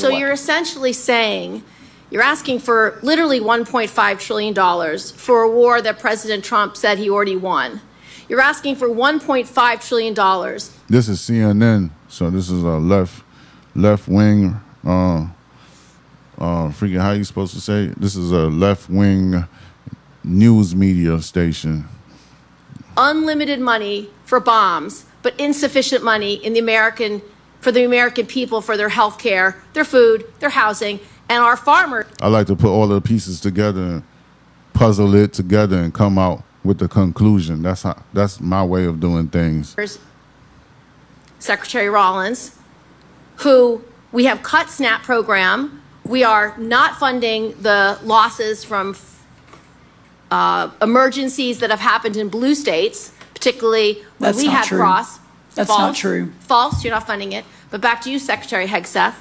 So you're essentially saying you're asking for literally $1.5 trillion for a war that President Trump said he already won. You're asking for $1.5 trillion. This is CNN, so this is a left wing. Freaking, how you supposed to say it? This is a left wing news media station. Unlimited money for bombs, but insufficient money for the American people for their health care, their food, their housing, and our farmers. I like to put all the pieces together and puzzle it together and come out with the conclusion. That's my way of doing things. Secretary Rollins, who we have cut SNAP program. We are not funding the losses from emergencies that have happened in blue states, particularly when we had frost. That's not true. False, you're not funding it. But back to you, Secretary Hegseth.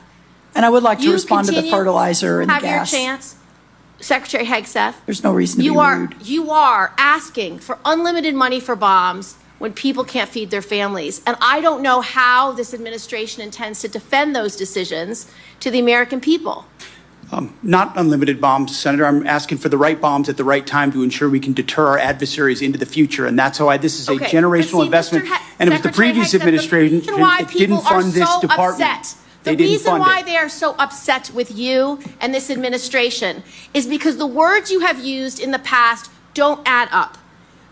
And I would like to respond to the fertilizer and the gas. Have your chance. Secretary Hegseth. There's no reason to be rude. You are asking for unlimited money for bombs when people can't feed their families. And I don't know how this administration intends to defend those decisions to the American people. Not unlimited bombs, Senator. I'm asking for the right bombs at the right time to ensure we can deter our adversaries into the future. And that's why this is a generational investment. And it was the previous administration that didn't fund this department. The reason why they are so upset with you and this administration is because the words you have used in the past don't add up.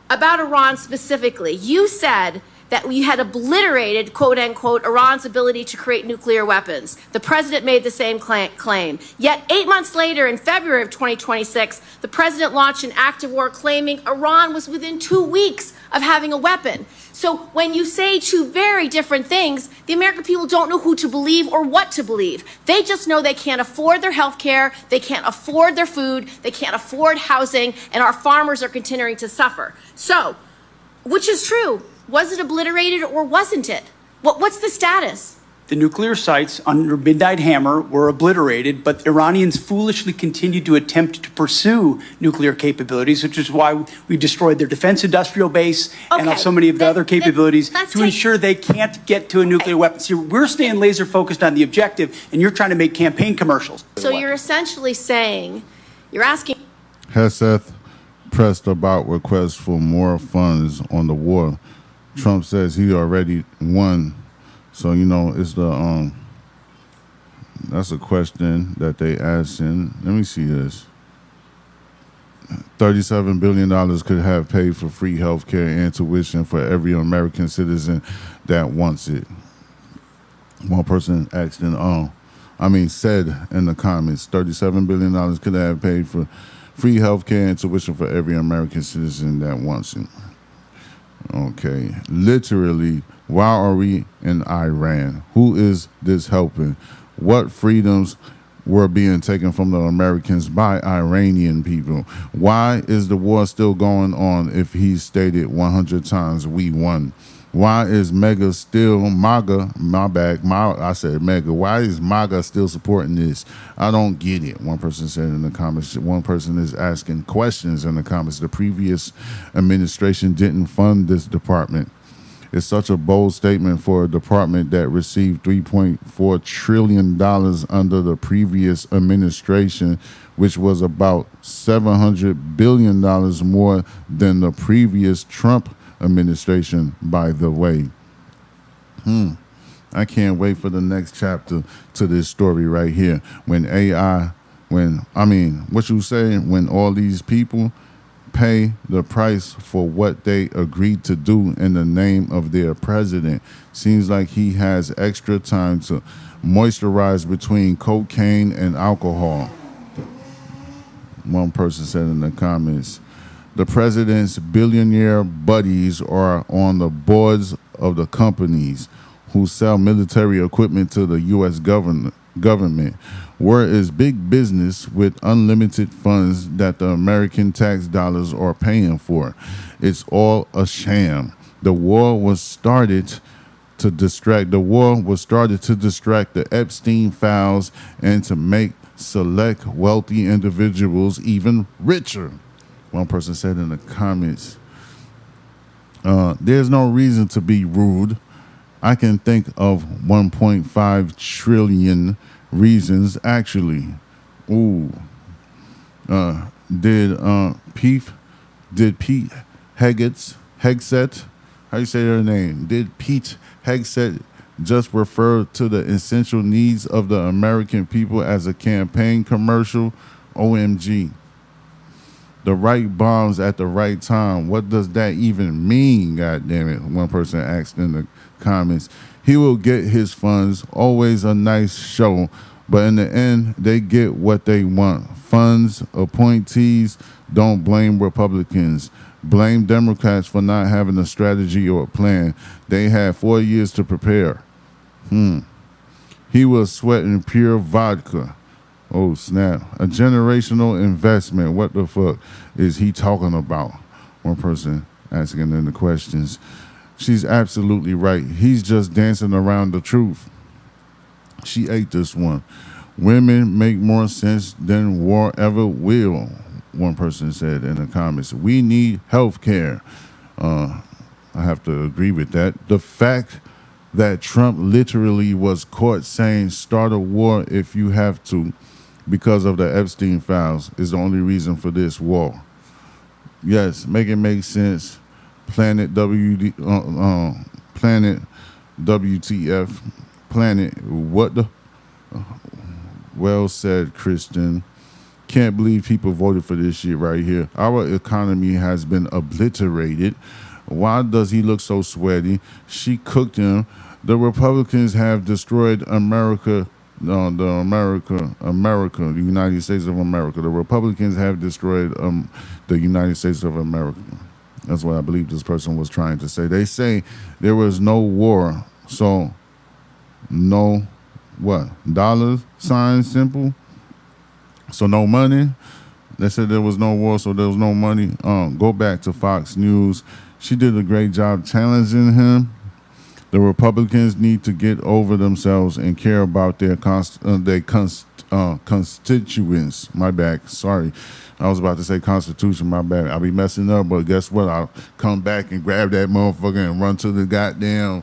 About Iran specifically, you said that we had obliterated, quote unquote, Iran's ability to create nuclear weapons. The president made the same claim. Yet 8 months later, in February of 2026, the president launched an act of war claiming Iran was within 2 weeks of having a weapon. So when you say two very different things, the American people don't know who to believe or what to believe. They just know they can't afford their health care, they can't afford their food, they can't afford housing, and our farmers are continuing to suffer. So, which is true? Was it obliterated or wasn't it? What's the status? The nuclear sites under Midnight Hammer were obliterated, but Iranians foolishly continued to attempt to pursue nuclear capabilities, which is why we destroyed their defense industrial base and so many of the other capabilities to ensure they can't get to a nuclear weapon. See, we're staying laser focused on the objective, and you're trying to make campaign commercials. So you're essentially saying, you're asking. Hegseth pressed about requests for more funds on the war. Trump says he already won. So, you know, it's the that's a question that they asked in. Let me see this. $37 billion could have paid for free health care and tuition for every American citizen that wants it. One person asked said in the comments, $37 billion could have paid for free health care and tuition for every American citizen that wants it. Okay, literally, why are we in Iran? Who is this helping? What freedoms were being taken from the Americans by Iranian people? Why is the war still going on if he stated 100 times we won? Why is MAGA still, I said MAGA, why is MAGA still supporting this? I don't get it. One person said in the comments, one person is asking questions in the comments. The previous administration didn't fund this department. It's such a bold statement for a department that received $3.4 trillion under the previous administration, which was about $700 billion more than the previous Trump administration, by the way. I can't wait for the next chapter to this story right here. When all these people pay the price for what they agreed to do in the name of their president. Seems like he has extra time to moisturize between cocaine and alcohol. One person said in the comments, the president's billionaire buddies are on the boards of the companies who sell military equipment to the U.S. government. Where is big business with unlimited funds that the American tax dollars are paying for? It's all a sham. The war was started to distract the Epstein files and to make select wealthy individuals even richer. One person said in the comments, there's no reason to be rude. I can think of $1.5 trillion reasons, actually. Ooh. Did Pete Hegseth, how you say her name? Did Pete Hegseth just refer to the essential needs of the American people as a campaign commercial? OMG. The right bombs at the right time. What does that even mean, goddammit? One person asked in the comments. He will get his funds. Always a nice show. But in the end, they get what they want. Funds, appointees. Don't blame Republicans. Blame Democrats for not having a strategy or a plan. They had 4 years to prepare. He was sweating pure vodka. Oh, snap. A generational investment. What the fuck is he talking about? One person asking in the questions. She's absolutely right. He's just dancing around the truth. She ate this one. Women make more sense than war ever will, one person said in the comments. We need health care. I have to agree with that. The fact that Trump literally was caught saying start a war if you have to because of the Epstein files is the only reason for this war. Yes, make it make sense. Planet Planet WTF. Planet what the... Well said, Kristen. Can't believe people voted for this shit right here. Our economy has been obliterated. Why does he look so sweaty? She cooked him. The Republicans have destroyed America. No, America, the United States of America. The Republicans have destroyed the United States of America. That's what I believe this person was trying to say. They say there was no war, so no, what? Dollar sign simple? So no money? They said there was no war, so there was no money. Go back to Fox News. She did a great job challenging him. The Republicans need to get over themselves and care about their constituents. My bad. Sorry. I was about to say Constitution. My bad. I'll be messing up, but guess what? I'll come back and grab that motherfucker and run to the goddamn,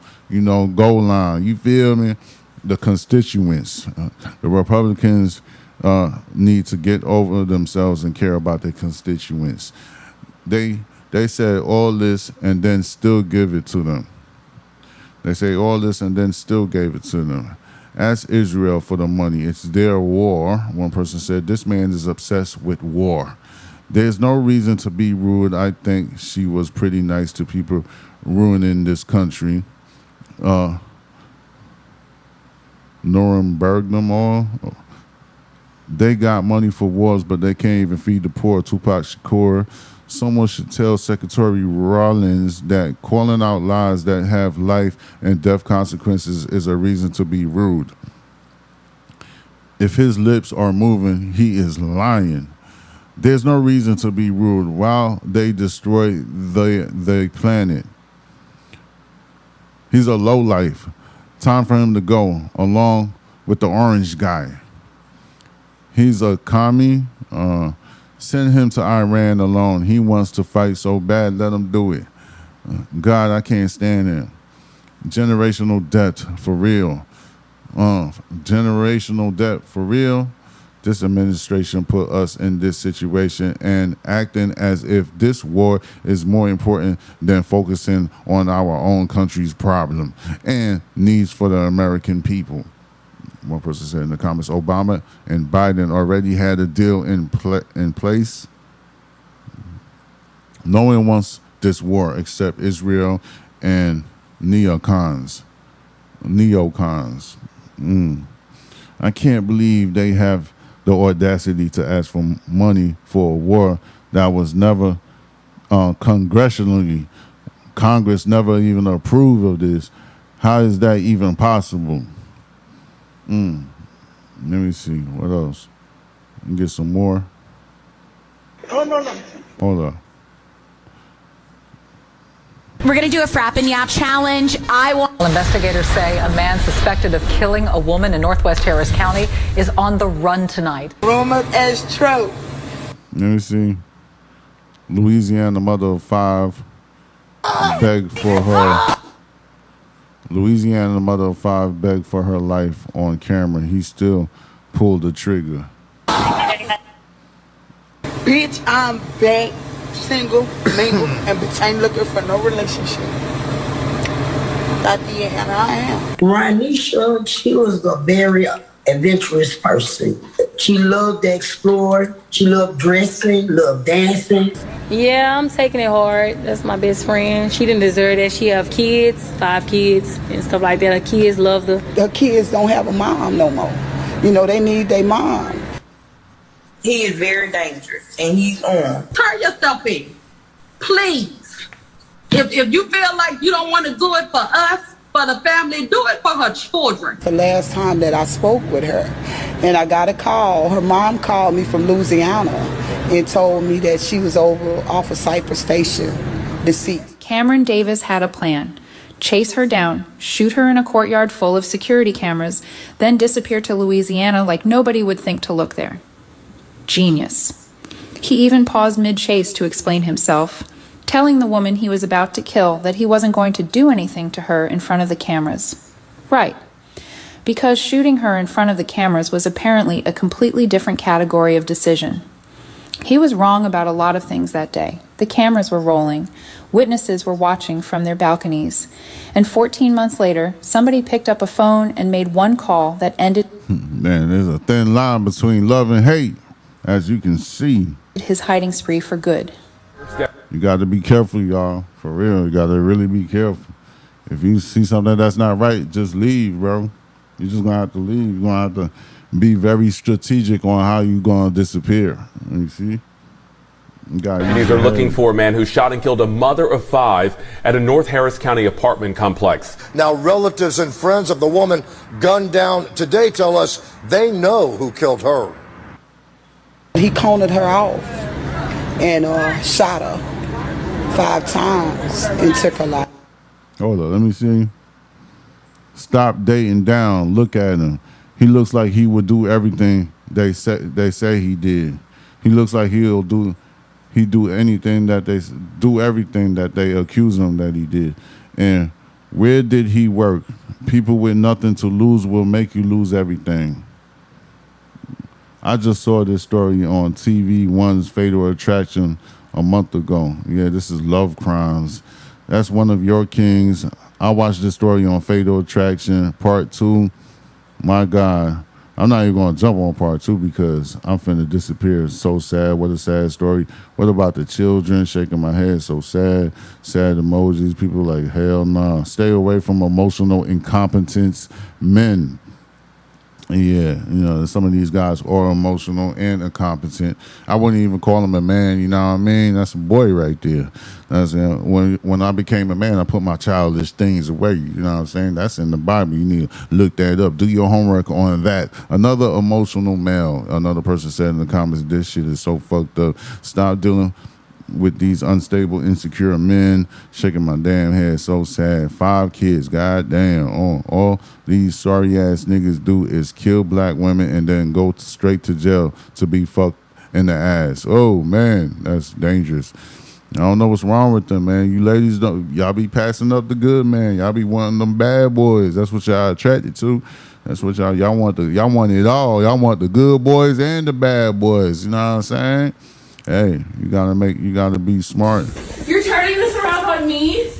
goal line. You feel me? The constituents. The Republicans need to get over themselves and care about their constituents. They said all this and then still give it to them. They say all this and then still gave it to them. Ask Israel for the money. It's their war. One person said, this man is obsessed with war. There's no reason to be rude. I think she was pretty nice to people ruining this country. Nuremberg all. They got money for wars, but they can't even feed the poor. Tupac Shakur. Someone should tell Secretary Rollins that calling out lies that have life and death consequences is a reason to be rude. If his lips are moving, he is lying. There's no reason to be rude while they destroy the planet. He's a lowlife. Time for him to go, along with the orange guy. He's a commie. Send him to Iran alone. He wants to fight so bad, let him do it. God, I can't stand it. Generational debt, for real. Generational debt, for real. This administration put us in this situation and acting as if this war is more important than focusing on our own country's problem and needs for the American people. One person said in the comments, Obama and Biden already had a deal in place. No one wants this war except Israel and neocons. I can't believe they have the audacity to ask for money for a war that was never congressionally. Congress never even approved of this. How is that even possible? Let me see. What else? Get some more. No. Hold on. We're going to do a Frap and Yap challenge. Investigators say a man suspected of killing a woman in Northwest Harris County is on the run tonight. Rumor is true. Let me see. Louisiana mother of 5 begged for her Louisiana, the mother of 5, begged for her life on camera. He still pulled the trigger. Bitch, I'm back, single, mingle, and bitch, ain't looking for no relationship. Tatiana, I am. Ranisha, she was a very adventurous person. She loved to explore. She loved dressing, loved dancing. Yeah, I'm taking it hard. That's my best friend. She didn't deserve that. She have kids, 5 kids, and stuff like that. Her kids love the... The kids don't have a mom no more. You know, they need their mom. He is very dangerous, and he's on. Turn yourself in, please. If you feel like you don't want to do it for us, for the family, do it for her children. The last time that I spoke with her, and I got a call, her mom called me from Louisiana and told me that she was over off of Cypress Station, deceased. Cameron Davis had a plan. Chase her down, shoot her in a courtyard full of security cameras, then disappear to Louisiana like nobody would think to look there. Genius. He even paused mid-chase to explain himself, telling the woman he was about to kill that he wasn't going to do anything to her in front of the cameras. Right. Because shooting her in front of the cameras was apparently a completely different category of decision. He was wrong about a lot of things that day. The cameras were rolling. Witnesses were watching from their balconies. And 14 months later, somebody picked up a phone and made one call that ended... Man, there's a thin line between love and hate, as you can see. ...his hiding spree for good. You got to be careful, y'all. For real, you got to really be careful. If you see something that's not right, just leave, bro. You're just going to have to leave. You're going to have to be very strategic on how you're going to disappear. You see? These are looking for a man who shot and killed a mother of 5 at a North Harris County apartment complex. Now, relatives and friends of the woman gunned down today tell us they know who killed her. He cornered her off and shot her 5 times and took her life. Hold on, let me see. Stop dating down. Look at him. He looks like he would do everything they say he did. He looks like he'd do anything that they do, everything that they accuse him that he did. And where did he work? People with nothing to lose will make you lose everything. I just saw this story on TV One's Fatal Attraction a month ago. Yeah, this is Love Crimes. That's one of your kings. I watched this story on Fatal Attraction Part 2. My God, I'm not even going to jump on Part 2 because I'm finna disappear. It's so sad. What a sad story. What about the children? Shaking my head. So sad. Sad emojis. People like, hell nah. Stay away from emotional incompetence men. Yeah, you know, some of these guys are emotional and incompetent. I wouldn't even call him a man, you know what I mean? That's a boy right there. That's, when I became a man, I put my childish things away, you know what I'm saying? That's in the Bible. You need to look that up. Do your homework on that. Another emotional male, another person said in the comments, this shit is so fucked up. Stop dealing with these unstable, insecure men. Shaking my damn head, so sad. 5 kids, goddamn. All these sorry ass niggas do is kill black women and then go straight to jail to be fucked in the ass. Oh man, that's dangerous. I don't know what's wrong with them, man. You ladies y'all be passing up the good, man. Y'all be wanting them bad boys. That's what y'all attracted to. That's what y'all want it all. Y'all want the good boys and the bad boys. You know what I'm saying? Hey, you gotta be smart. You're turning this around on me?